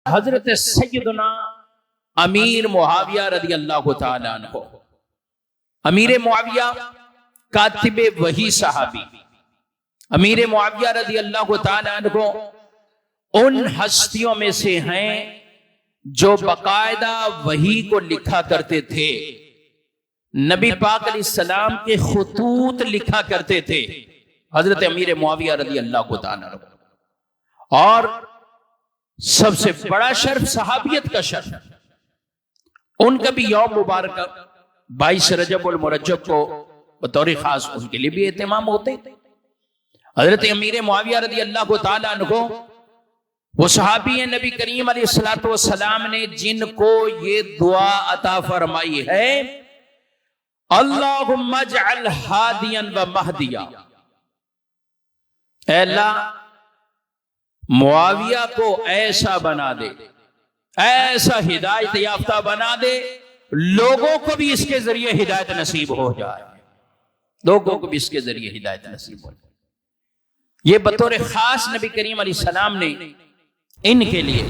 حضرت سیدنا امیر معاویہ رضی اللہ تعالیٰ عنہ، امیر معاویہ کاتب وحی صحابی، امیر معاویہ رضی اللہ تعالیٰ عنہ ان ہستیوں میں سے ہیں جو باقاعدہ وحی کو لکھا کرتے تھے، نبی پاک علیہ السلام کے خطوط لکھا کرتے تھے حضرت امیر معاویہ رضی اللہ تعالیٰ عنہ۔ اور سب سے بڑا شرف صحابیت کا شرف، ان کا بھی یوم مبارک 22 رجب المرجب کو بطور خاص ان کے لیے بھی اہتمام ہوتے۔ حضرت امیر معاویہ رضی اللہ تعالیٰ عنہ وہ صحابی ہیں نبی کریم علیہ السلام نے جن کو یہ دعا عطا فرمائی ہے، اللہم اجعل ہادیا و مہدیا، اے اللہ معاویہ کو ایسا بنا دے، ایسا ہدایت یافتہ بنا دے، لوگوں کو بھی اس کے ذریعے ہدایت نصیب ہو جائے، لوگوں کو بھی اس کے ذریعے ہدایت نصیب ہو جائے۔ یہ بطور خاص نبی کریم علیہ السلام نے ان کے لیے